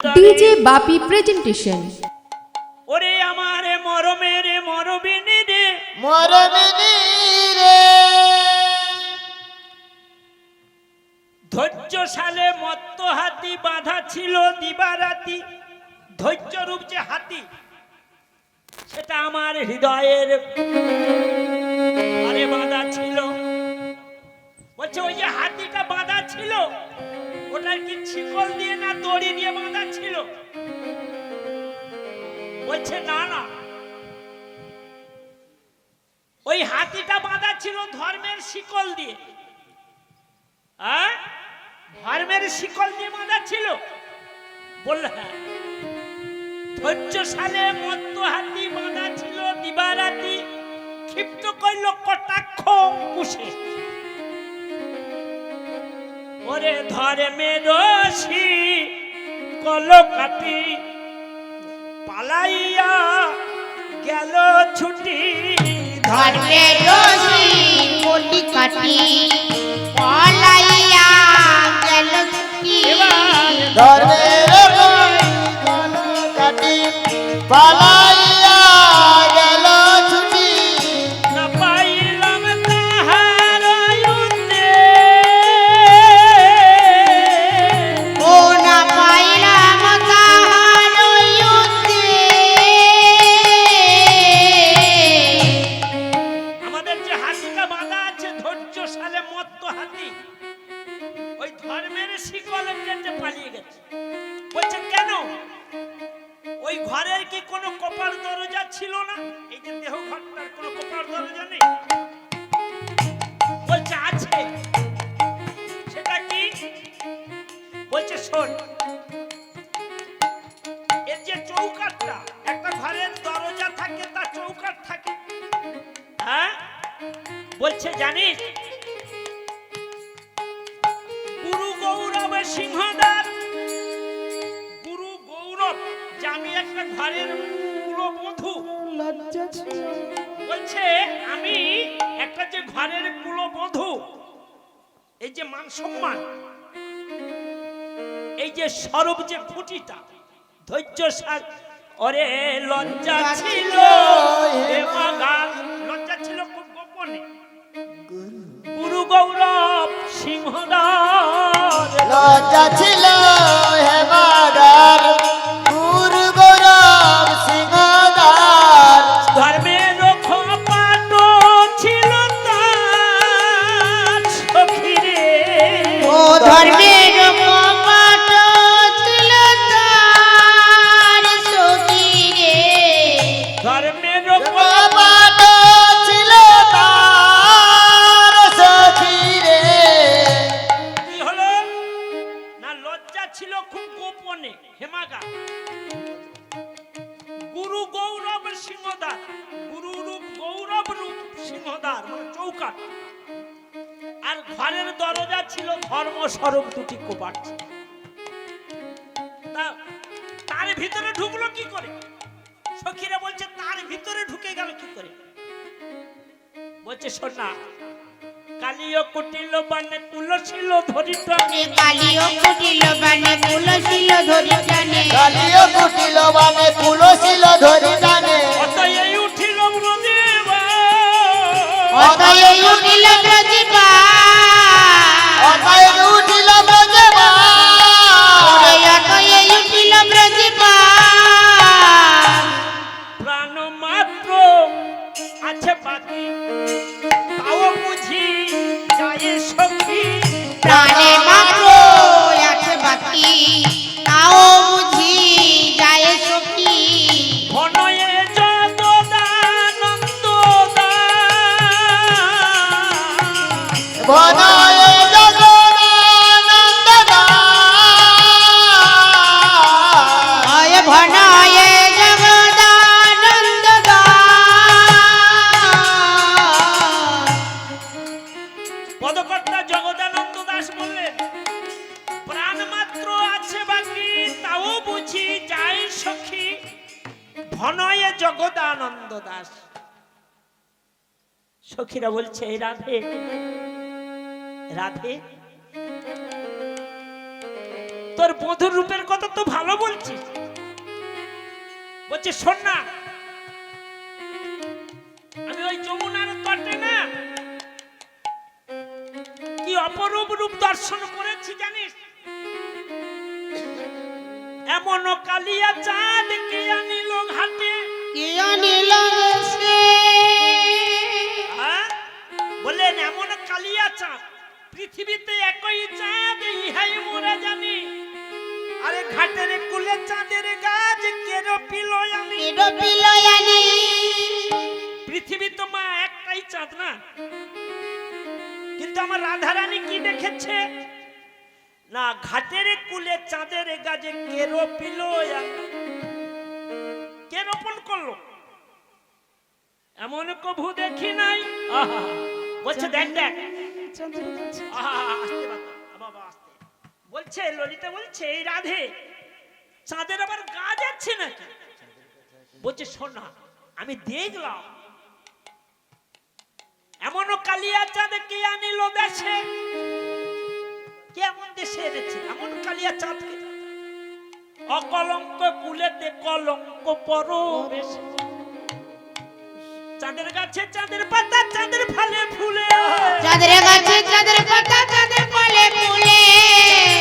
DJ বাপি presentation. ওরে আমার মরমের মরবিনী রে, মরমিনী রে, ধৈর্যশালে মত্ত হাতি বাঁধা ছিল দিবারাতি। ধৈর্য রূপ যে হাতি, সেটা আমার হৃদয়ের আরে বাঁধা ছিল। বলছে ওই যে হাতিটা বাঁধা ছিল, ওটা কি শিকল দিয়ে না দড়ি দিয়ে বাঁধা ছিল? বলছে না না, ওই হাতিটা বাঁধা ছিল ধর্মের শিকল দিয়ে। ধর্মের শিকল দিয়ে বাঁধা ছিল। বললে হ্যাঁ। ধৈর্যশালে মত্ত হাতি বাঁধা ছিল দিবারাতি, ক্ষিপ্ত কইল কটাক্ষ অঙ্কুশে। ওরে ধর্মের শিকল কাটি পালাইয়া গেল ছুটি। ধর্মের কলি কাটি পলাইয়া গেল ছুটি। ধর্মের কাটি পালাইয়া গেল ছুটি। না পাইলাম তাহার আয়ুতে, ও না পাইলাম তাহার যুদ্ধে। আমাদের যে হাতিটা বাঁধা আছে ধৈর্যশালে মত্ত হাতি, ওই ধর্মের শিকলে কেটে পালিয়ে গেছে। বলছে কেন? ওই ঘরের কি কোনো কপার দরজা ছিল না? এই যে দেহ ঘরটার কোনো কপার দরজা নেই? বলছে আছে। সেটা কি? বলছে শোন, এর যে চৌকাঠটা, একটা ঘরের দরজা থাকে, তার চৌকাঠ থাকে। হ্যাঁ, বলছে জানিস গুরু গৌরব সিংহদার, গুরু গৌরব যে আমি একটা ঘরের কুলবধূ। লজ্জা ছিল, বলছে আমি একটা যে ঘরের কুলবধূ, এই যে মান সম্মান, এই যে সরব যে খুঁটিটা, ধৈর্য সার, ওরে লজ্জা ছিল এ মাগাল, লজ্জা ছিল খুব গোপনে। গুরু গৌরব সিংহদার, লজ্জা ছিল হেমাদার, গুরু গৌরব সিংহদার। ধর্মের খপাট ছিল তার সখীরে। ও ধর্মের কপাট ছিল তার সখীরে। ধর্মের কপাট ছিল তার সখীরে। কি হলো না, লজ্জা ছিল খুব গোপনে। হেমাগা গুরু গৌরব সিংহদার, গুরু রূপ গৌরব রূপ সিংহদার মানে চৌকাঠ, আর ঘরের দরজা ছিল ধর্মস্বরূপ দুটি কপাট। তার ভিতরে ঢুকলো কি করে? সখীরা বলছে তার ভিতরে ঢুকে গেল কি করে? বলছে শোন না, কালিও কুটিল বানে কুলছিল ধরি টানে। কালিও কুটিল বানে কুলছিল ধরি টানে। কালিও কুটিল বানে কুলছিল ধরি টানে। অতএই উঠিল ব্রজেবা, অতএব উঠিল প্রতিভা। অতএব উঠিল ব্রজেবা। অতএব উঠিল প্রতিভা। প্রাণ মাত্র আছে বাকি, তাও বুঝি যায় সখী। প্রাণে মাত্র আছে বাকি, তাও বুঝি যায় সখী। ঘনয়ে জগদানন্দ দাস, বনায় জগদানন্দ দাস। হয় ভনয়ে জগদানন্দ দাস। পদকর্তা জগদানন্দ দাস বললেন প্রাণ মাত্র আছে বাকি, তাও বুঝি যায় সখী। ভনয়ে জগদানন্দ দাস। সখীরা বলছে রাধে রাধে, তোর বধূর রূপের কথা তো ভালো বলছিস। বলছে শোন না, আমি ওই যমুনার তটে না কি অপরূপ রূপ দর্শন করেছি জানিস? এমন কালিয়া চাঁদ কে আনিল ঘাটে। কে আনিল দেশে? হ্যাঁ? বললেন এমন কালিয়া চাঁদ, পৃথিবীতে একই চাঁদ ইহাই মোরা জানি। আরে ঘাটের কুলে চাঁদের গাছ কেরো পিলয়ানি। কেডো পিলয়ানি। পৃথিবী তো মা একটাই চাঁদ না, কিন্তু আমার রাধারানী কি দেখেছে না, ঘাটের কুলে চাঁদের গাছে কেরো পিলয়ানি। কে রোপণ করলো? এমন কভু দেখি নাই। আহা, বলছে দেখ দেখ, আহা, আস্তে বাবা আস্তে। বলছে ললিতা, বলছে এই রাধে চাঁদের আবার গাছ আছে নাকি? বলছে শোন না, আমি দেখলাম এমন কালিয়া চাঁদ কে আনিল দেশে। কেমন দেশে এনেছে এমন কালিয়া চাঁদকে? অকলঙ্ক কুলেতে কলঙ্ক পরবেশ। চাঁদের গাছে চাঁদের পাতা চাঁদের ফলে ফুলে। চাঁদের গাছে চাঁদের পাতা চাঁদের ফলে ফুলে।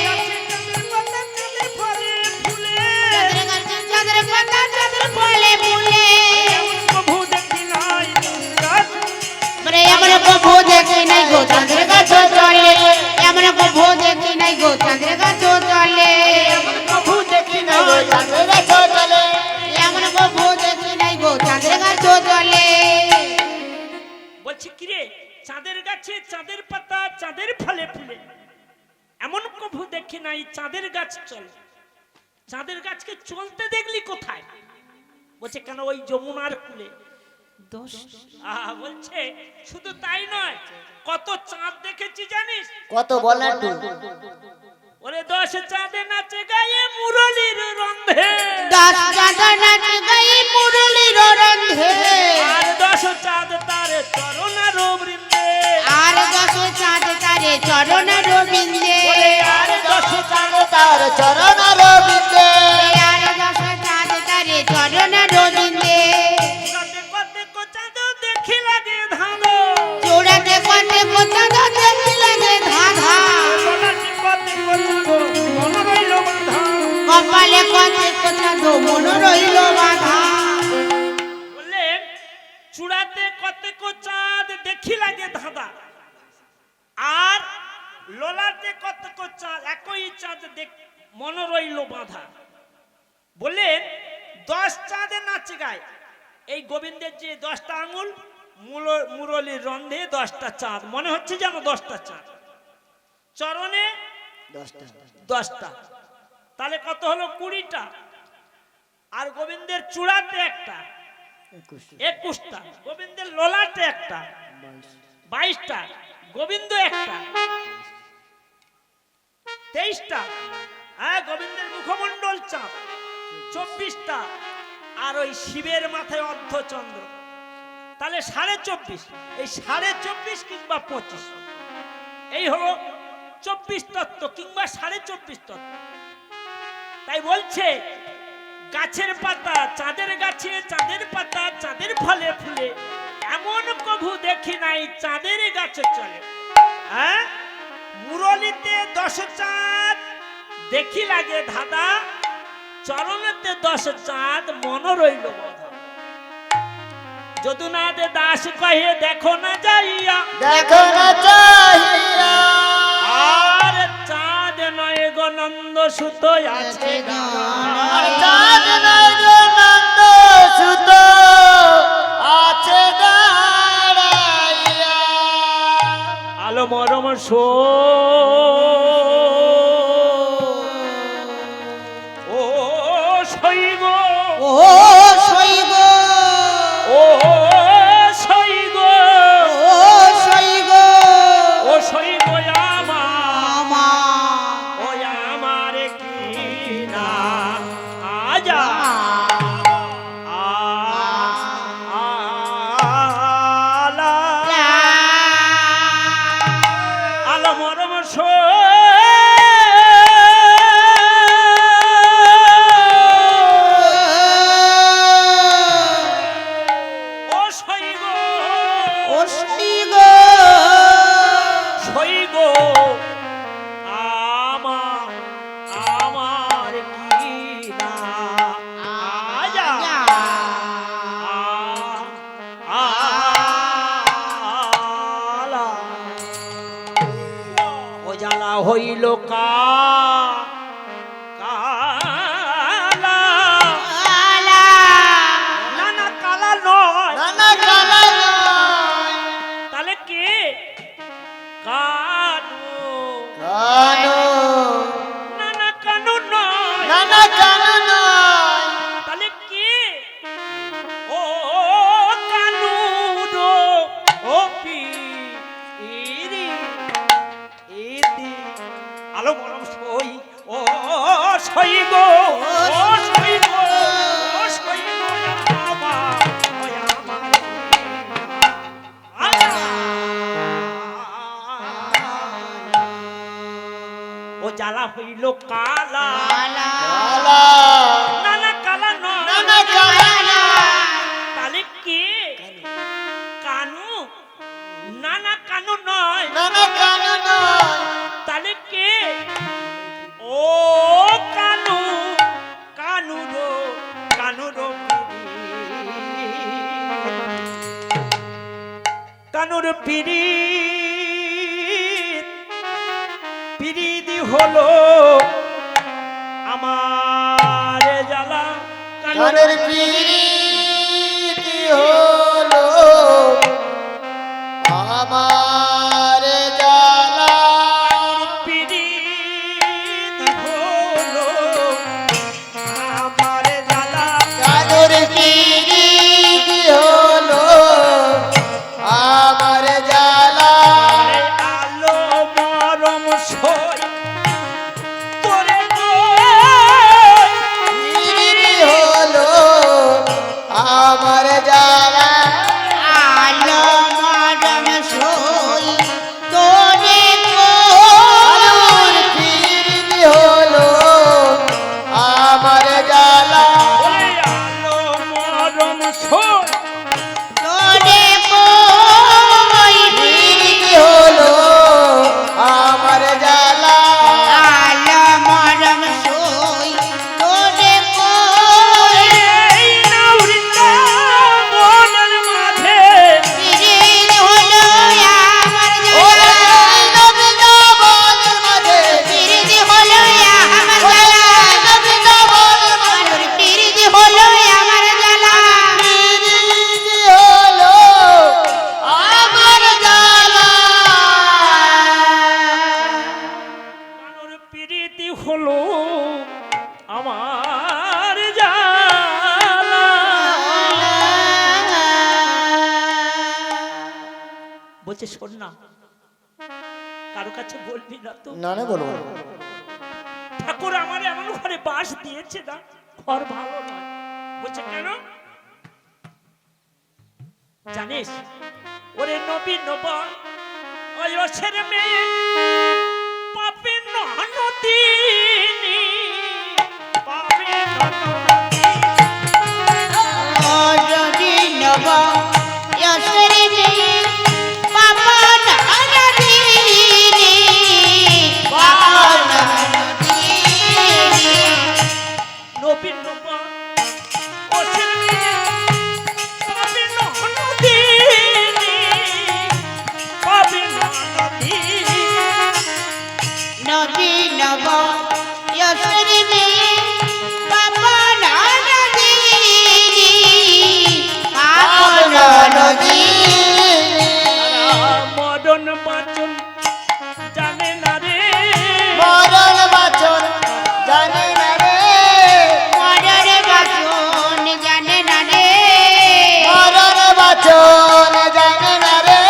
চাঁদের পাতা চাঁদের ফলে ফুলে। চাঁদের গাছে চাঁদের পাতা চাঁদের ফলে ফুলে। প্রভু দেখি নাই গাছ। মানে এমন প্রভু দেখি নাই গো চাঁদের গাছ চলে। এমন প্রভু দেখি নাই গো চাঁদের গাছ চলে। প্রভু দেখি না গো চাঁদের গাছ চলে। এমন প্রভু দেখি নাই গো চাঁদের গাছ চলে। বলছি কিরে, চাঁদের গাছে চাঁদের পাতা চাঁদের ফলে ফুলে, এমন প্রভু দেখি নাই চাঁদের গাছ চলে। চাঁদের গাছকে চলতে দেখলি কোথায়? বলছে কেন ওই যমুনার কুলে। বলছে শুধু তাই নয়, কত চাঁদ দেখেছি জানিস? কত বল না তুই? ওরে 10 চাঁদে নাচে গায়ে মুরলির রন্ধে। 10 চাঁদ নাচে গায়ে মুরলির রন্ধে। আর 10 চাঁদ তারে চরণার বৃন্দে। আর 10 চাঁদ তারে চরণার বৃন্দে। আর 10 চাঁদ তার চরণার বিন্দে। আর 10 চাঁদ তারে চরণার বৃন্দে। দেখি লাগে ধাঁধা। চূড়াতে কতে কোচাঁদ দেখি লাগে ধাঁধা। কপালে কতে কোচাঁদ মন রইল বাঁধা। বললেন চূড়াতে কতেক চাঁদ দেখি লাগে ধাঁধা, আর লোলাতে কতেক চাঁদ একই চাঁদ মন রইল বাঁধা। বললেন 10 চাঁদে নাচে গায়। এই গোবিন্দের যে 10টা আঙুল, মুরলির রন্ধে 10টা চাঁদ, মনে হচ্ছে যেন 10টা চাঁদ। চরণে 10টা, তাহলে কত হলো? 20টা। আর গোবিন্দের চূড়াতে একটা, 21টা। গোবিন্দের লোলাতে একটা, 22টা। গোবিন্দ একটা, 23টা। হ্যাঁ, গোবিন্দের মুখমণ্ডল চাঁদ 24টা। আর ওই শিবের মাথায় অর্ধচন্দ্র, তাহলে 24.5। এই 24.5 কিংবা 25, এই হলো 24 তত্ত্ব কিংবা 24.5 তত্ত্ব। তাই বলছে গাছের পাতা চাঁদের গাছে চাঁদের পাতা চাঁদের ফলে ফুলে, এমন কভু দেখি নাই চাঁদের গাছে চলে। হ্যাঁ, মুরলিতে 10 চাঁদ দেখি লাগে ধাঁধা, চরণেতে 10 চাঁদ মন রইল বাঁধা। যদুনাথ দাস কহে দেখো না যাইয়া, দেখো না চাহিয়া। আর চাঁদ নয় গো নন্দ সুত আছে আর চাঁদ নয় গো নন্দ সুত আছে দাঁড়াইয়া। আলো মরম সো ও সইব, ও শৈব ও সইব, ও শৈব ও সইব আমা ও আমার কি না আজা আলা আলো মরম সো হইল কালা আলা না না কালা নয় নানা কালা নয় তাহলে কে কানু কানু না না কানু নয় নানা কানু নয় তাহলে কে ও কানু রো ও পিরি ইতি আলো বরম সই ও সই গো ও সই গো ও সই গো আমার ওই আমার ও জ্বালা হইল কালা আলা কালা না না কালা নয় নানা কালা নয় তাহলে কে কানু না না কানু নয় নানা কানু নয় তাহলে কে ও কানু কানুরো কানুর পিড়ি পিড়ি হলো আমার জ্বালা কানের প্রীতি হলো আমার জ্বালা পিড়ি হলো আমার জ্বালা কানের প্রীতি হলো আমার জ্বালা আলো মরম সই তোরে গো প্রীতি হলো আমার জ্বালা আলো মরম সই তোরে কানের প্রীতি হলো আমার জ্বালা ওরে আলো মরম সই তোরে কই প্রীতি হলো আমার জ্বালা আলো মরম সই তোরে কই এই নাউরিতা বনের মাঝে পিরিল হলো আমার ও জ্বালা নবীনা বনের মাঝে পিরিল হলো আমার ও জ্বালা নবীনা বনের মাঝে আমার পিরিল হলো আমার জ্বালা প্রীতি হলো আমার জ্বালা কানুর পিড়িতি হলো আমার জ্বালা বলছে শোন না কারো কাছে বলবি না তো না না বলবো ঠাকুর আমার এমন ঘরে বাস দিয়েছে না ঘর ভালো নয় বলছে কেন জানিস ওরে নবী নবা ওই অসের মেয়ে পাপে নদী পাপে যদি নব যশরি পাপা নদী পাপা নদী নবী নবা অসের মেয়ে পাপে নদী পাপে নদী নদী নব যশরি পাপা নদী পাপা নদী মদন বাচন জানে না রে মরণ বাচন জানে না রে মরার বাসন জানে না রে মরণ বাচন জানে না রে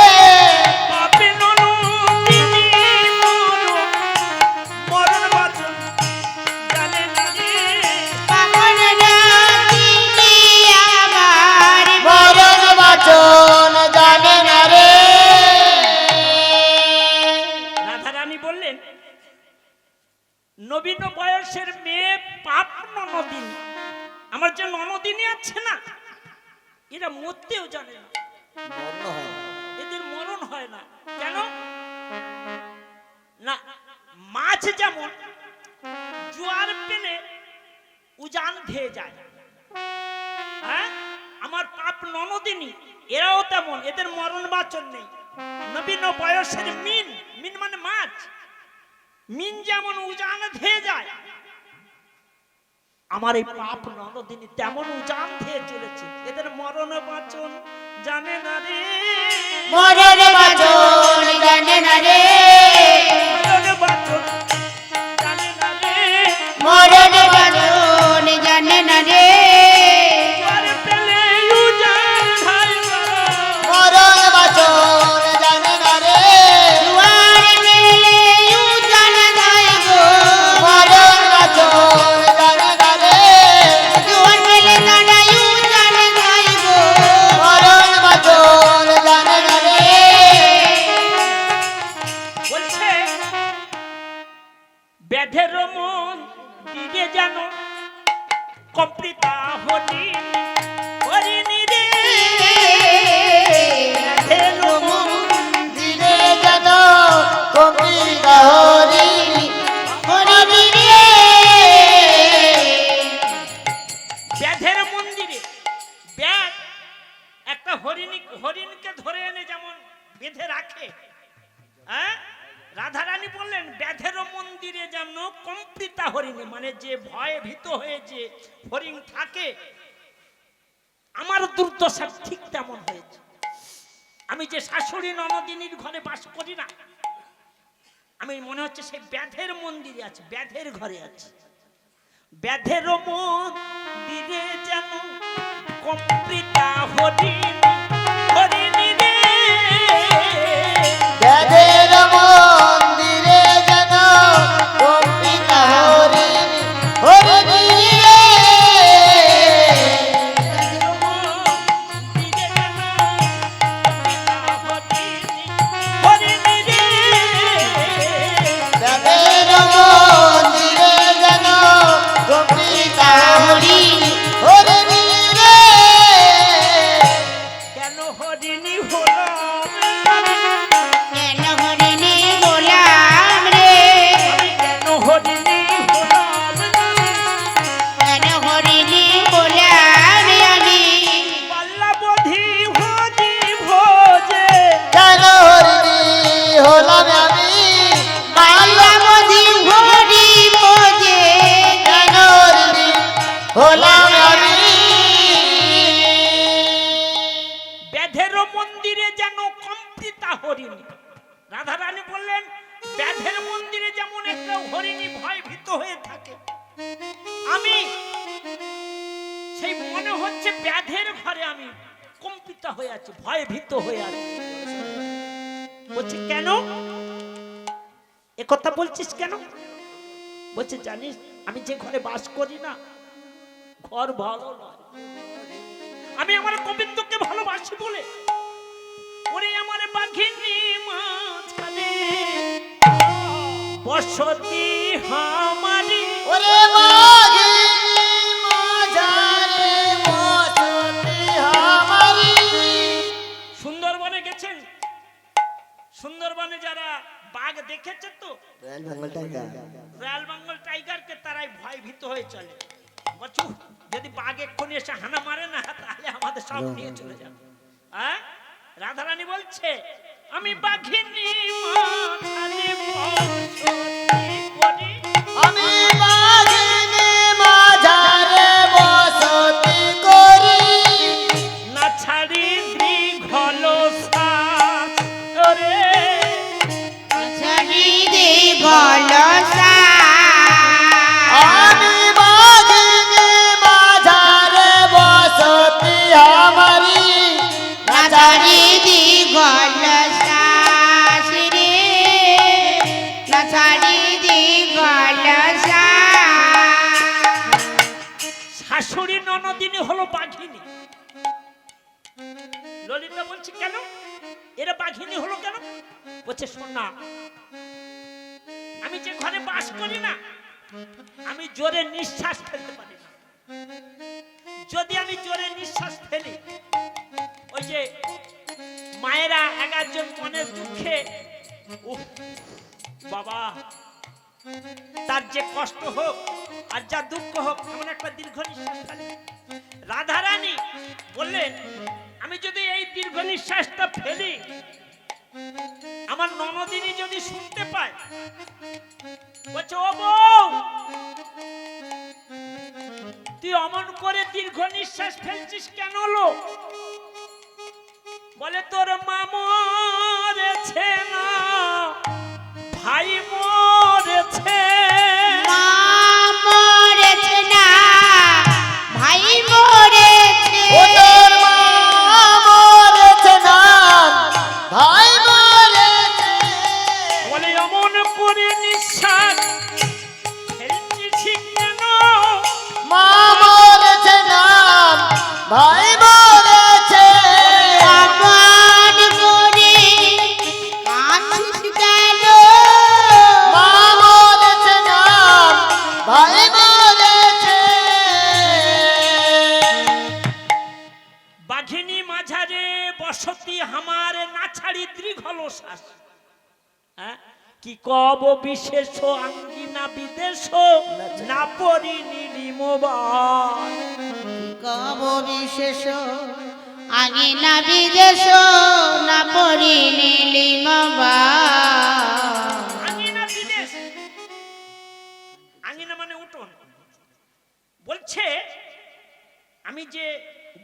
পাপে ননদিনী মরণ বাচন জানে না রে পাপন রাতিনি আমার মরণ বাচন জানে না রে রাধারানী বললেন নবীন বয়সের মেয়ে পাপ ননদিনী আমার যে ননদিনী আছে না এরা মরতেও জানে না মরণ হয় না। এদের মরণ হয় না কেন না মাছ যেমন জোয়ার পেলে উজান ধেয়ে যায় হ্যাঁ আমার পাপ ননদিনী এরাও তেমন এদের মরণ বাচন নেই নবীন বয়সের মিন মিন মানে মাছ মিন যেমন উজান ধেয়ে যায়, আমার এই পাপ নরদিনী তেমন উজান ধেয়ে চলেছে। এদের মরণ বাঁচন জানে না রে, মরণ বাঁচন জানে না রে, মরণ বাঁচন জানে না রে, মরণ বাঁচন জানে না রে, আর পেলে উজান ধাই করো, মরণ বাচন জানে না রে, দুয়ার মেলে উজান ধাই গো, মরণ বাচন জানে না রে, দুয়ার মেলে দাঁড়াই উজান ধাই গো, মরণ বাচন জানে না রে। বলছে ব্যাধের মন দিকে যেন কম্পিতা হলি হরিণী রে, ব্যাধের মন দিনে যেন কম্পিতা হরিণী, হরিণী রে, ব্যাধের মন্দিরে ব্যাধ একটা হরিণকে ধরে এনে যেমন বেঁধে রাখে, হ্যাঁ, রাধারানী বললেন ব্যাধের মন্দিরে যেন কম্পিতা হরিণী, মানে যে ভয়ে ভীত হয়ে যে হরিণ থাকে, আমার দুর্দশা ঠিক তেমন হয়েছে। আমি যে শাশুড়ি ননদিনীর ঘরে বাস করি না, আমি মনে হচ্ছে সেই ব্যাধের মন্দিরে আছে, ব্যাধের ঘরে আছে। ব্যাধের মন্দিরে যেন কম্পিতা হরিণী হরিণী রে, ব্যাধের মন্দিরে যেন কম্পিতা হরিণী, হরিণী রে, মন্দিরে যেন কম্পিতা হরিণী হরিণী রে, ব্যাধের মন্দিরে যেন কম্পিতা হরিণী, হরিণী রে। কেন হরিণী হলো কেন হরিণী গোলাম রে, কেন হরিণী হলো কেন হরিণী গোলাম আমি, পাল্লাবধি হরি ভোজে, কেন হরিণী হলাম আমি, পাল্লাবধি হরি ভোজে, কেন হরিণী হলাম আমি। ব্যাধের মন্দিরে যেন কম্পিতা হরিণী। রাধারানী বললেন ব্যাধের মন্দিরে যেমন একটা হরিণী ভয় ভীত হয়ে থাকে, আমি সেই মনে হচ্ছে ব্যাধের ঘরে আমি কম্পিতা হয়ে আছি, ভয় ভীত হয়ে আছি। বলছে কেন এ কথা বলছিস কেন? বলছে জানিস আমি যে ঘরে বাস করি না, ঘর ভালো নয়, আমি আমার গোবিন্দকে ভালোবাসি বলে ওরে আমার বাঘিনী মাঝখানে বসতি আমারি, ওরে বাঘিনী মাঝারে বসতি আমারি। সুন্দরবনে গেছেন? সুন্দরবনে যারা বাঘ দেখেছে তো রয়্যাল বেঙ্গল টাইগারকে, তারাই ভয় ভীত হয়ে চলে। বচু যদি বাঘ এক্ষুনি এসে হানা মারে না, তাহলে আমাদের সব নিয়ে চলে যাবে। হ্যাঁ, রাধারানী বলছে আমি বাঘিনী মাঝারে বসতি করি, আমি বাঘিনী মাঝারে বসতি করি, না ছাড়ি দীঘল শ্বাস ওরে, ছাড়ি দে গলসা, আমি বাঘিনী মাঝারে বসতি আমারি, ছাড়ি দি গলসা রে, না ছাড়ি দি গলসা, শাশুড়ি ননদিনী হলো বাঘিনী। ললিতা বলছে কেন এরা বাঘিনী হলো কেন? বলছে শোন না, আমি যে ঘরে বাস করি না, আমি জোরে নিঃশ্বাস ফেলতে পারি না। যদি আমি জোরে নিঃশ্বাস ফেলি, ওই যে মায়েরা 11 জন মনের দুঃখে উফ বাবা, তার যে কষ্ট হোক আর যা দুঃখ হোক, এমন একটা দীর্ঘ নিঃশ্বাস ফেলে। রাধারানী বললেন আমি যদি এই দীর্ঘ নিঃশ্বাসটা ফেলি, আমার ননদিনী যদি শুনতে পায়, বলছে ও বউ, তুই অমন করে দীর্ঘ নিঃশ্বাস ফেলছিস কেন লো? বলে তোর মা মরেছে না, ভাই মরেছে। মা মরেছে না, ভাই মরেছে। ও তোর মা মরেছে না, ভাই মরেছে। বলে অমন করে নিঃশ্বাস ফেলছিস কেন? মা মরেছে না, ভাই মরেছে। অমন করে কাঁদছিস কেন? মা মরেছে না, ভাই মরেছে। বাঘিনী মাঝারে বসতি হামার না ছাড়ি দৃঘল শ্বাস। হ্যাঁ? কি কব বিশেষ আঙ্গিনা বিদেশ না পরি নীলিমবান। কব বিশেষ আঙিনা বিদেশ না পরি নীলিমবা। আঙ্গিনা বিদেশ, আঙ্গিনা মানে উঠোন। বলছে আমি যে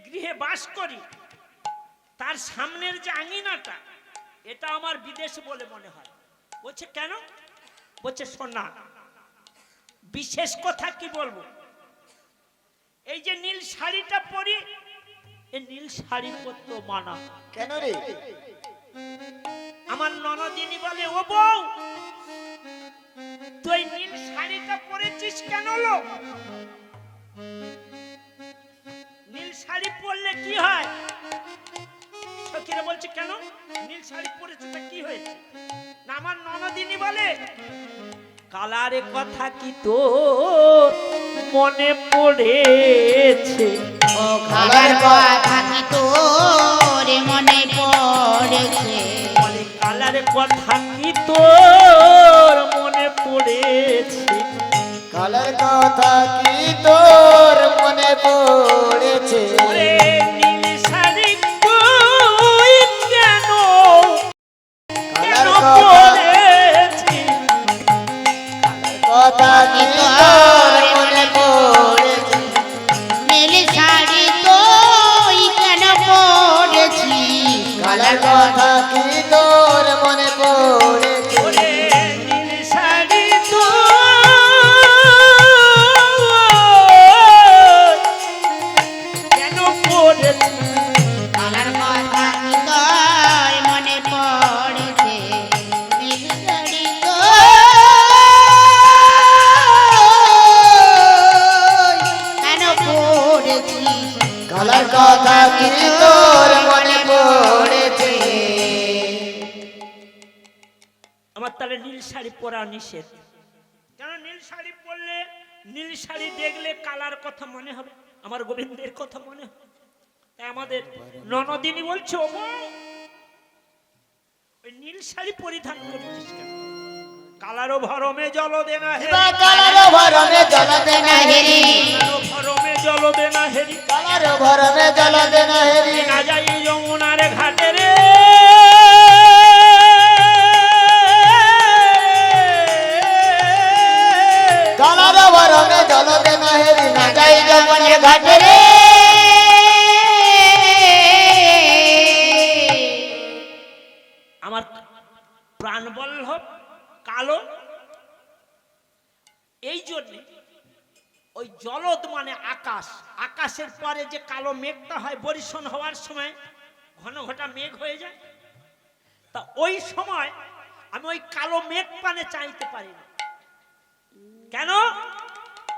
গৃহে বাস করি তার সামনের যে আঙ্গিনাটা, এটা আমার বিদেশ বলে মনে হয়। বলছে কেন? বলছে শোনা, বিশেষ কথা কি বলবো, এই যে নীল শাড়িটা পরি, এই নীল শাড়ি পরতে মানা। কেন রে? আমার ননদিনী বলে ও বউ, তুই নীল শাড়িটা পরেছিস কেন লো? নীল শাড়ি পরলে কি হয়? সখীরা বলছে কেন নীল শাড়ি পরেছে, তা কি হয়েছে? না আমার ননদিনী বলে কালারে কথা কি তোর মনে পড়েছে? ও কালার কথা কি তোর মনে পড়েছে? বলে কালারে কথা কি তোর মনে পড়েছে? কালের কথা কি তোর মনে পড়েছে? ওরে নীল শাড়ি তুই কেন কেন পরেছিস? কথা কি তোর মনে পড়েছে? নীল শাড়ি তুই কেন পরেছিস? কালের কথা কি তোর মনে পড়েছে? ওরে নীল শাড়ি তুই কেন পরেছিস? কালার কথা কি তোর মনে পড়েছে? নীল শাড়ি তুই কেন পরেছিস? কালের কথা কি তোর মনে পড়েছে? আমার তাহলে নীল শাড়ি পরা নিষেধ। কেন? নীল শাড়ি পরলে, নীল শাড়ি দেখলে কালার কথা মনে হবে, আমার গোবিন্দের কথা মনে হবে। তাই আমাদের ননদিনী বলছে ও বউ, ওই নীল শাড়ি পরিধান করেছিস কেন? কালারও ভরমে জল দে না হে, কালার ভরমে জল দে না হেরি, কালারও ভরমে জল দে না হেরি, কালার ভরমে জল দে না হেরি। না যাই যমুনার ঘাটে রে, কালার ভরমে জল দে না হেরি, না যাই যমুনার ঘাটে রে। আমার প্রাণবল্লভ কালো, এই জন্যে ওই জলদ মানে আকাশ, আকাশের পরে যে কালো মেঘটা হয় বরিশন হওয়ার সময় ঘন ঘটা মেঘ হয়ে যায়, তা ওই সময় আমি ওই কালো মেঘ পানে চাইতে পারি না। কেন?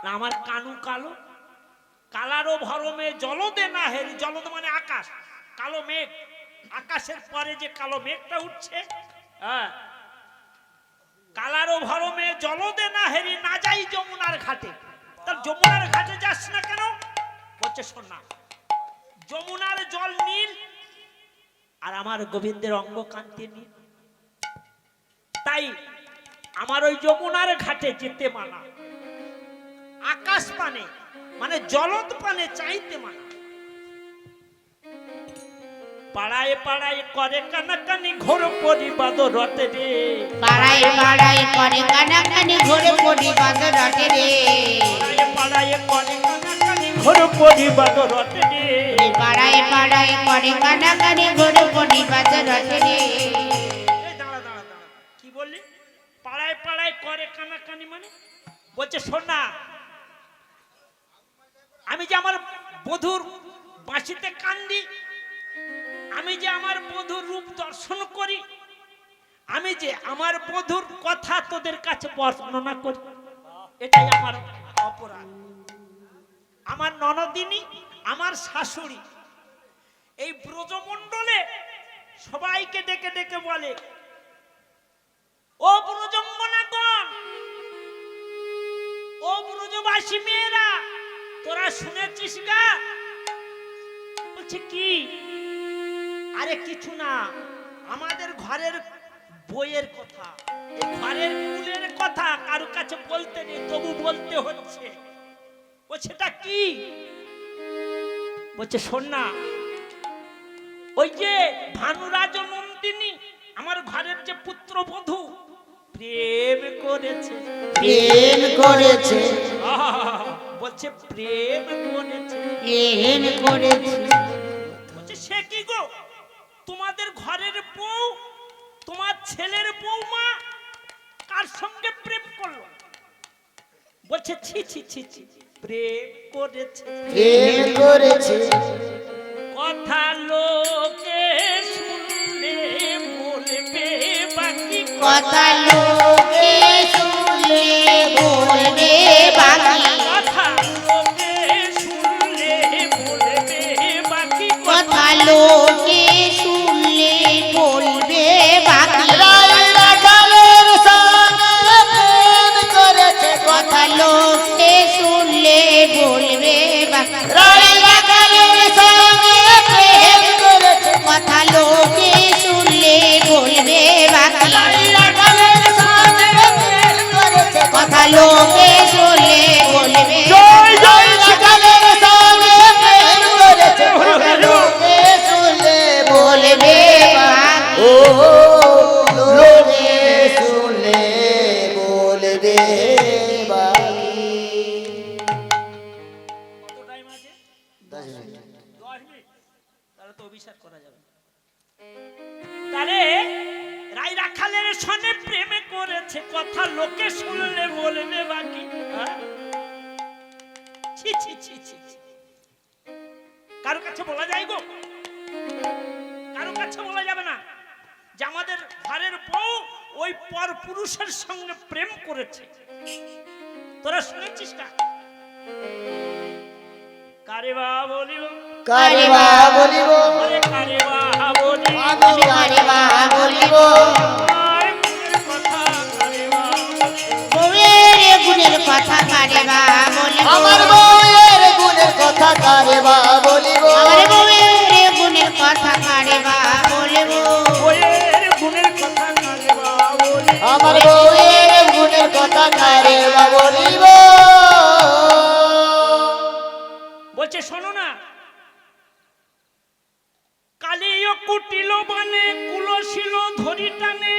না আমার কানু কালো। কালারও ভরমে জলদে না হেরি, জলদ মানে আকাশ, কালো মেঘ, আকাশের পরে যে কালো মেঘটা উঠছে, হ্যাঁ, কালারও ভরমে জলদে না হেরি, না যাই যমুনার ঘাটে। তার যমুনার ঘাটে যাস না কেন? বলছে শোন না, যমুনার জল নীল আর আমার গোবিন্দের অঙ্গ কান্তি নীল, তাই আমার ওই যমুনার ঘাটে যেতে মানা, আকাশ পানে মানে জলদ পানে চাইতে মানা। পাড়ায় পাড়ায় করে কানাকানি ঘোর পরিবাদ রটে রে পাড়ায় পাড়ায় করে কানাকানি ঘোরে পরিবাদ রটে রে পাড়ায় পাড়ায় করে কানাকানি ঘোর পরিবাদ রটে রে পাড়ায় পাড়ায় করে কানাকানি ঘোরে পরিবাদ রটে রে। এই দাঁড়া দাঁড়া দাঁড়া কি বললি পাড়ায় পাড়ায় করে কানাকানি মানে বলছে শোন না আমি যে আমার বধুর বাঁশিতে কান্দি আমি যে আমার বধুর রূপ দর্শন করি আমি যে আমার বধুর কথা তোদের কাছে বর্ণনা করি এটাই আমার অপরাধ আমার ননদিনী আমার শাশুড়ি এই ব্রজমণ্ডলে সবাইকে ডেকে ডেকে বলে ও ব্রজঙ্গনাগণ ও ব্রজবাসী মেয়েরা তোরা শুনেছিস গা বলছে কি আরে কিছু না আমাদের ঘরের বইয়ের কথা এই ঘরের কুলের কথা কারো কাছে বলতে নেই তবু বলতে হচ্ছে ও সেটা কি বলছে শোন না ওই যে ভানুরাজ নন্দিনী আমার ঘরের যে পুত্রবধূ প্রেম করেছে প্রেম করেছে বলছে প্রেম করেছে প্রেম করেছে বলছে সে কি গো তোমাদের ঘরের বউ তোমার ছেলের বৌমা কার সঙ্গে প্রেম করলো বলছে ছি ছি ছি ছি প্রেম করেছে প্রেম করেছে কথা লোকে শুনলে বলবে বাকি কথা লোকে শুনলে বলবে বাকি কথা লোকে শুনলে বলবে বাকি কথা লোকে শুনলে বলবে বাকি রাইরা কালের সঙ্গে প্রেম করেছে কথা লোকে শুনলে বলবে বাকি রাইরা কালের সঙ্গে প্রেম করেছে কথা লোকে শুনলে বলবে বাকি রাইরা কালের সঙ্গে প্রেম করেছে কথা লোকে শুনলে বলবে রাইরা কালের সঙ্গে প্রেম করেছে লোকে শুনলে বলবে বাকি ও লোকে শুনলে বলবে বাকি কত টাইম আছে 10 মিনিট 10 মিনিট তাহলে তো অভিশাপ করা যাবে তাহলে রাই রাখালের সনে প্রেমে করেছে কথা লোকে শুনলে বলবে বাকি হ্যাঁ? ছি ছি ছি ছি ছি। কারো কাছে বলা যায় গো কারো কাছে বলা যাবে না যে আমাদের ঘরের বউ ওই পর পুরুষের সঙ্গে প্রেম করেছে তোরা শুনেছিস না কারে বা বলিব কারে বা বলিব আরে কারে বা বলিব আমি কারে বা বলিব আর মনের কথা কারে বা বলিব বউয়ের গুণের কথা কারে বা বলিব আমার বউয়ের গুণের কথা কারে বা বলিব আমার বউয়ের গুণের কথা কারে বা বলিব ওয়ের গুণের কথা কারে বা বলিব আমার বউয়ের গুণের কথা কারে বা বলিব বলছে শোনো না কালিও কুটিল বানে কুলশীল ধরি টানে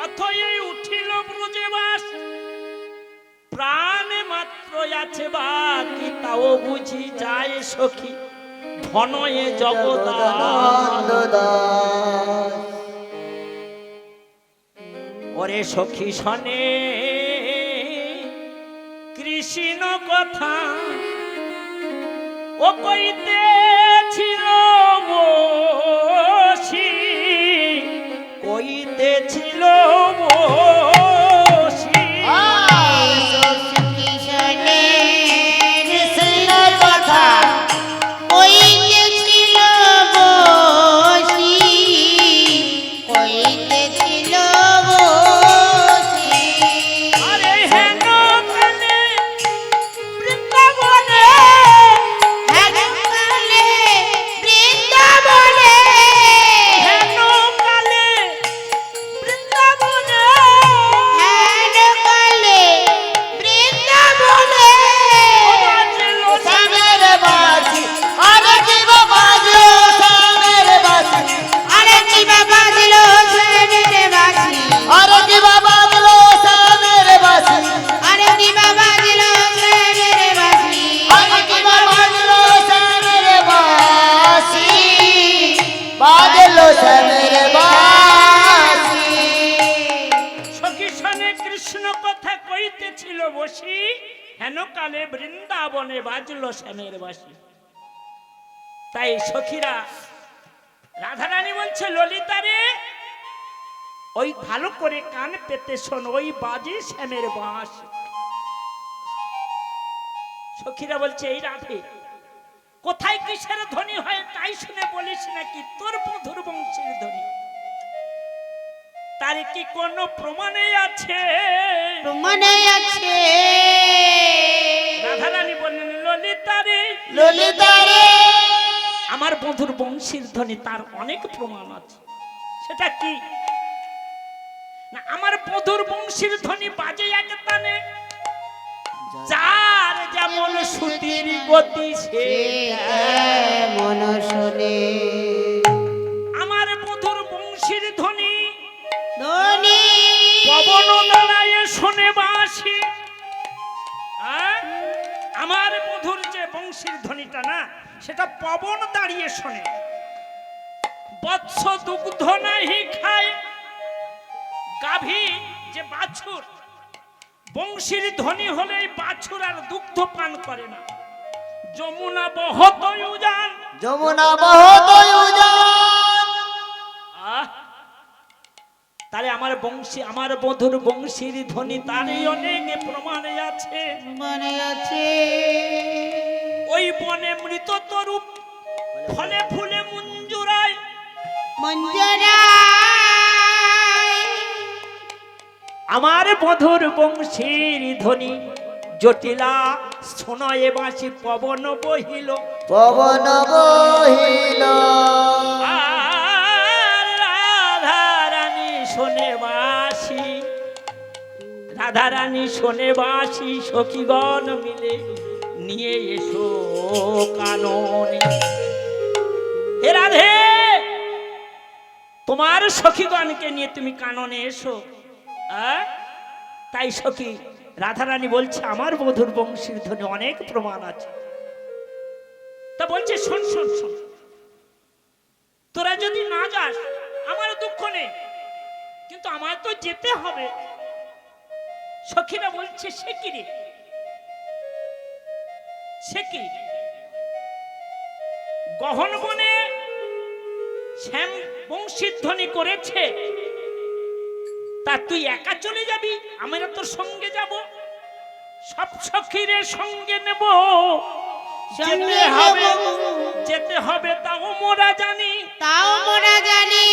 অথই উঠিল ব্রজবাস প্রাণে মাত্র আছে বাকি তাও বুঝি যায় সখী ধনয়ে জগদান ওরে সখী শনে কৃষ্ণ কথা ও কইতে ছিল বসি কইতে ছিল বসি কিশোরের কৃষ্ণ কথা কইতেছিল বসি কইতেছিল বসি আরে হেন কালে বৃন্দাবনে হেনকালে বৃন্দাবনে হেন কালে বৃন্দাবনে শ্যামের বাসি। সখী শোনে কৃষ্ণ কথা কইতেছিল বসি, হেন কালে বৃন্দাবনে বাজলো শ্যামের বাসি। তাই সখীরা রাধারানী বলছে ললিতা রে, ওই ভালো করে কান পেতে শোন, ওই বাজে শ্যামের বাঁশি। সখীরা বলছে এই রাধে, কোথায় কিসের ধ্বনি হয় তাই শুনে বলিস নাকি তোর মধুর বংশীর ধ্বনি? তার কি কোনো প্রমাণে আছে? প্রমাণে আছে। রাধারানী বললেন ললিতা রে, ললিতা রে, আমার মধুর বংশীর ধ্বনি তার অনেক প্রমাণ আছে। সেটা কি না, আমার মধুর বংশীর ধ্বনি বাজে এক তানে, যার যেমন শ্রুতির গতি সে মন শোনে। আমার মধুর বংশীর ধ্বনি ধ্বনি পবন দাঁড়ায় শোনে বাঁশি। আমার মধুর যে বংশীর ধ্বনিটা না, সেটা পবন দাঁড়িয়ে শোনে। বৎস দুগ্ধ নাহি খায়, গাভী যে বাছুর, বংশীর ধ্বনি হলেই বাছুর আর দুগ্ধ পান করে না। যমুনা বহত উজান, যমুনা বহত উজান। তাহলে আমার বংশী, আমার মধুর বংশীর ধ্বনি তারই অনেক প্রমাণে আছে। মনে আছে। ওই বনে মৃত তরুপ, ফলে ফুলে মঞ্জুরায়, মঞ্জরায় আমার মধুর বংশীর ধ্বনি জটিলা শোনয়ে বাঁশি পবন বহিল। পবন বহিল, রাধারানী শোনে বাঁশি, রাধারানী শোনে বাঁশি, সখীগণ মিলে নিয়ে এসো কাননে। হে রাধে, তোমার সখীগণকে নিয়ে তুমি কাননে এসো। তাই সখী রাধারানী বলছে আমার মধুর বংশীর ধ্বনি অনেক প্রমাণ আছে। তা বলছে শোন শোন শোন, তোরা যদি না যাস আমার দুঃখ নেই, কিন্তু আমার তো যেতে হবে। সখীরা বলছে সে কি রে, সে কি? গহন বনে শ্যাম বংশীর ধ্বনি করেছে, তা তুই একা চলে যাবি? আমরা তোর সঙ্গে যাব, সব সখীরে সঙ্গে নেব। যেতে হবে, যেতে হবে তাও মোরা জানি, তাও মোরা জানি।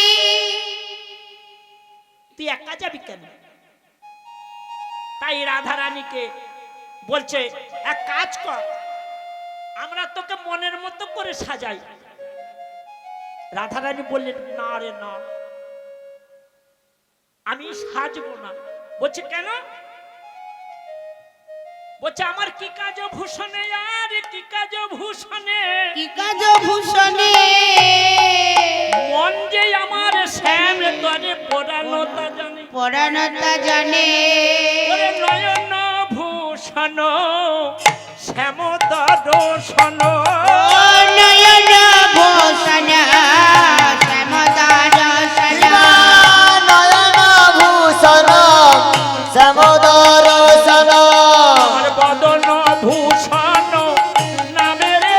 তুই একা যাবি কেন? তাই রাধারানীকে বলছে এক কাজ কর, আমরা তোকে মনের মতো করে সাজাই। রাধারানী বললেন না রে না, আমি সাজবো না। বলছে কেন? বলছে আমার কি কাজ ভূষণে, আর কি কাজ ভূষণে, কি কাজ ভূষণে, মন যে আমার শ্যাম তরে পরানো তা জানে, পরানো তা জানে। ওরে নয়ন ভূষণ শ্যাম দর্শন, নয়ন ভূষণ শ্যাম দর্শন, নয়ন ভূষণ শ্যাম দর্শন। আমার বদন ভূষণ নামে রে,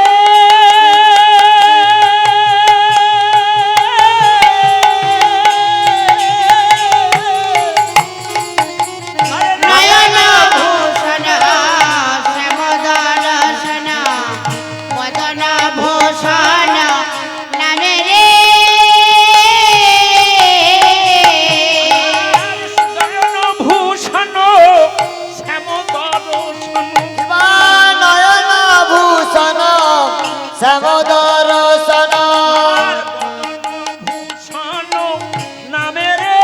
নয়ন ভূষণ শ্যাম দর্শন, বদন ভূষণ নামে রে। নয়ন ভূষণ শ্যাম দর্শন, নয়ন ভূষণ শ্যাম দর্শন। ভূষণ নামে রে,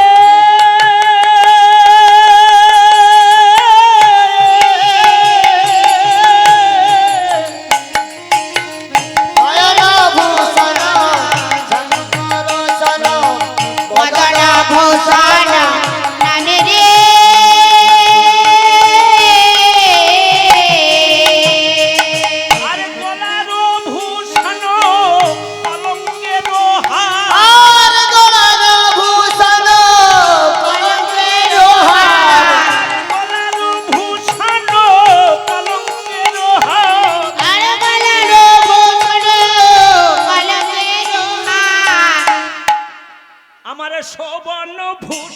নয়ন ভূষণ শ্যাম দর্শন। বদন ভূষণ নামে রে। আর গলার ভূষণ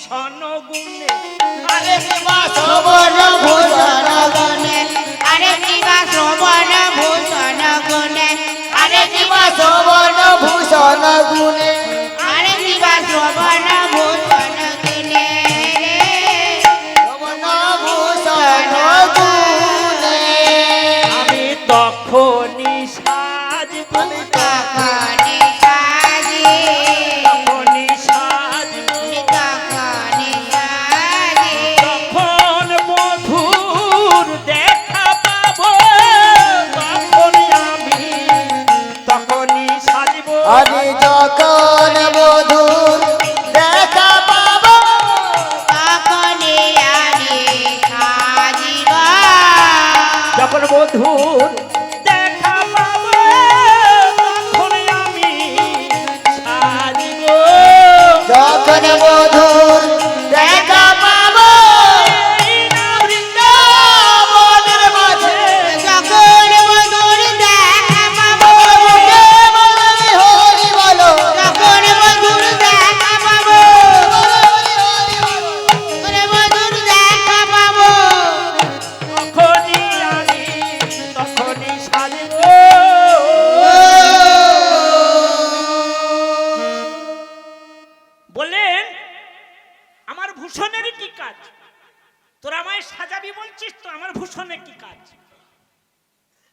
ভূষণ গুণে আরে কিবা সবর ভূষণ গুণে আরে কিবা শ্রবণ ভূষণ গুণে আরে কিবা সবর ভূষণ গুণে আরে কিবা শ্রবণ ভূষণ গুণে সবর ভূষণ গুণে আমি তখনই সাজব আমি তখনই সাজি তখনই সাজব তখনই সাজি তখন মধুর দেখা পাবো তখনই সাজব আমি যখন মধুর দেখা পাবো তখনই আমি সাজিব যখন মধুর দেখা পাবো তখন আমি সাজব যখন মধুর দেখা পাবো এই না বৃন্দাবনের মাঝে যখন মধুর দেখা পাবো হরি বলো যখন মধুর দেখা পাবো যখন মধুর দেখা পাবো তখনই আমি তখনই সাজব বলেন আমার ভূষণের কি কাজ তোরা আমায় সাজাবি বলছিস তো আমার ভূষণের কি কাজ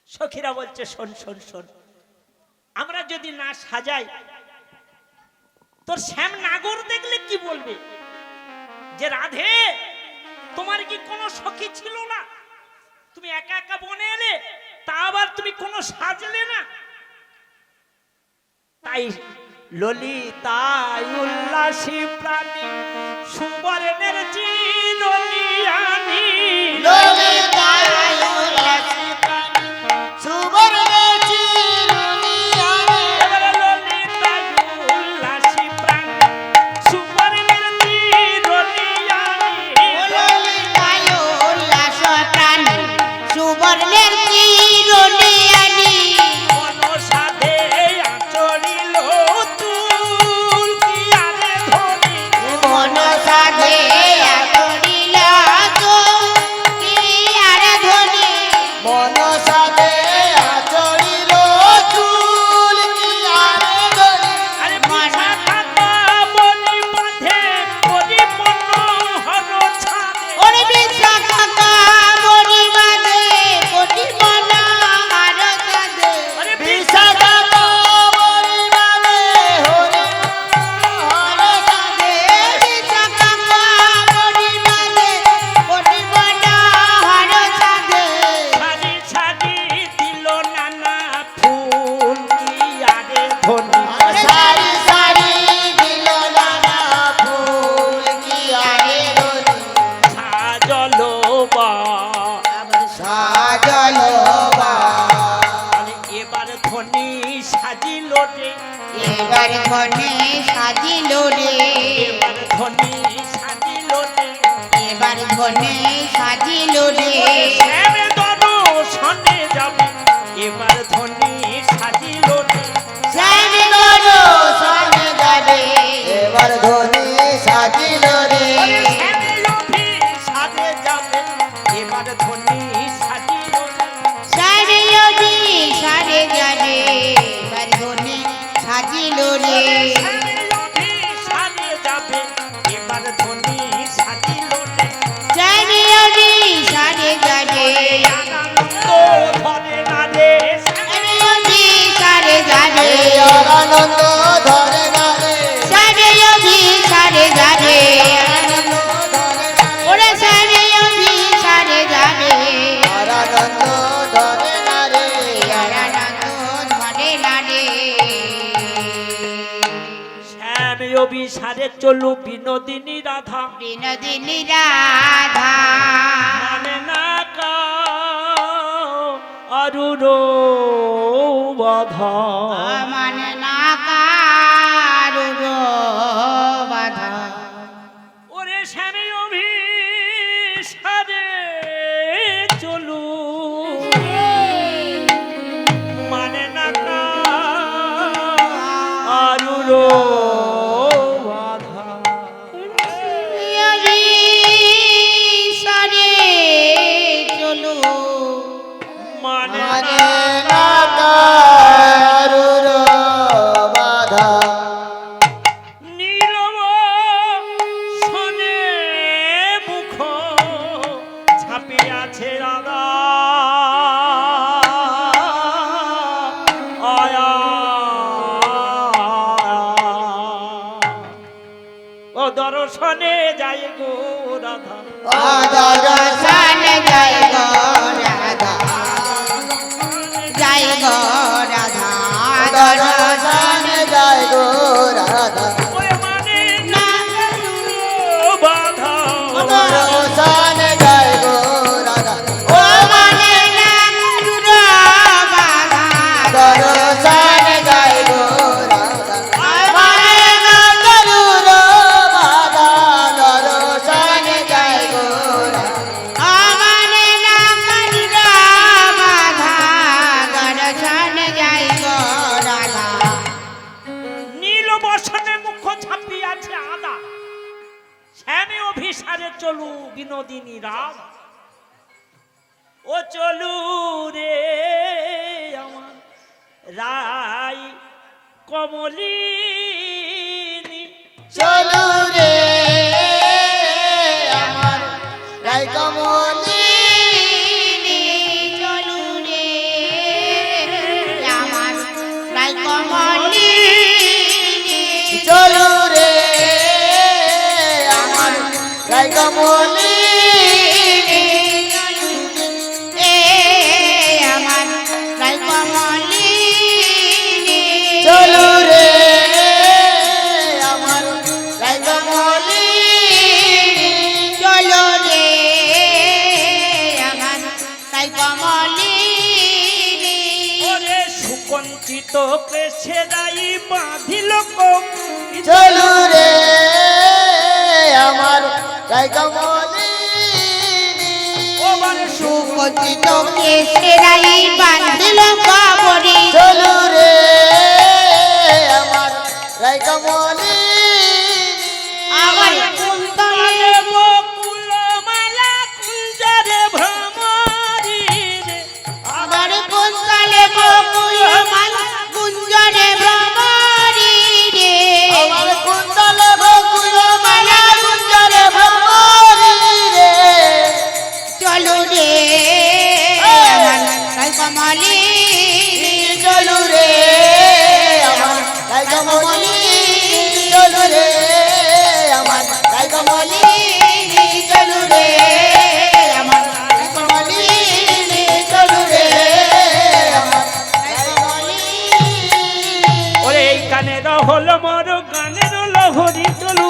সখীরা বলছে শোন শোন শোন আমরা যদি না সাজাই তোর শ্যাম নাগর দেখলে কি বলবে যে রাধে তোমার কি কোনো সখী ছিল না তুমি একা একা বনে এলে তা আবার তুমি কোনো সাজলে না তাই ললিতায় উল্লাসী প্রাণী সুবর্ণের চিরনিয়ানি ললিতায় উল্লাসী প্রাণী সুবর্ণের চিরনিয়ানি এবারে ললিতায় উল্লাসী প্রাণী সুবর্ণের চিরনিয়ানি ললিতায় উল্লাস প্রাণী সুবর্ণের চিরনিয়ানি মনসাধে আচরিল চুল কি আরে ধরি মন সাধে আতরিল তো কি আর ধ্বনি মন সাথে আচরিল চুল কি আরে ধরি আরে পিছা খাতা বলি বাঁধে বলি মনোহর ছাদে ওরে বিশাখা মরি বাদে কোটি মনা আর সাধে আরে বিশাখা মরি মানে হরি হরে সাধে বিশাখা মরি বাদে কোটি মনা আর সাধে সারি সারি দিল নানা ফুল কি আরে ধনি সারি সারি দিল নানা ফুল কি আরে ধরি সাজলো বা সাজলো বা আরে এবার ধনি সাজিল রে এবার ধনে সাজিল রে এবার ধনি সাজিল রে এবার ধনে সাজিল রে শ্যামে দর্শনে যাবে এবার ধনি সাজিল রে শ্যামে সামনে যাবে এবার ধনি সাজিল রে শ্যামে অভি সাজে যাবে এবার ধনি সাজিল রে সারে অবি সারে যাবে এবার ধনে সাজিল রে শ্যামে অভি সাজে যাবে এবার ধনি সাজিল রে সারে অবি সারে যাবে আনন্দ ধরে না রে সারে অবি সারে যাবে এই আনন্দ ধরে না রে সারে অবি সারে যাবে আনন্দ ধরে না রে ওরে সারে অবি সারে যাবে আর আনন্দ ধরে না রে আনন্দ ধরে না রে শ্যামে অভি সারে চলু বিনোদিনী রাধা বিনোদিনী রাধা মানে না কা অরুর বাধা মানে না কারুর বাধা ওরে শ্যামে অভি সারে চলু মানে না কা অরুর বাধা দর্শনে যায় গো রাধা দর্শনে যায় গো রাধা যায় গো রাধা দর্শনে যায় গো রাধা ওরে মানে না বাধা দর্শনে যায় গো রাধা ও মানে না গুরু বাধা দর্শনে যায় গো রাধা মানে না গরুর বাধা দর্শনে যায় গো রাধা মানে না গুরু বাধা দর্শনে যায় গো রাধা নীল বসনে মুখ ছাপি আছে আদা শ্যামে অভিসারে চলু বিনোদিনী রাম ও চলু রে আমার রাই কমলিনী চলু রে আমার রাই কমলি চলু রে আমার রাই কমলি চলু রে আমার রাই কমলি এ আমার রাই কমলি চলু রে আমার রাই কমলি চলো রে আমার রাই কমলি ওরে সুকঞ্চিত কেশে রাই বাঁধিল কোপ চলু রে আমার রাই কমলি ওবার সুকচিত কেশরাই বাঁধিল কবরী চলু রে আমার রাই কমলি আমার কুন্তলে বকুল মালা কুঞ্জরে ভ্রমরি রে আমার কুন্তলে বকুল মালা কুঞ্জরে ভ্রমরি রে আমার কুন্তলে বকুল মালা কুঞ্জরে ভ্রমরি রে চলো রে আমার রাই কমলি চলু রে আমার রাই কমলি চলু রে আমার রাই কমলি চলু রে আমার রাই কমলি চলু রে আমার রাই কমলি ওরে এই কানের হল মর গানের লহরি চলু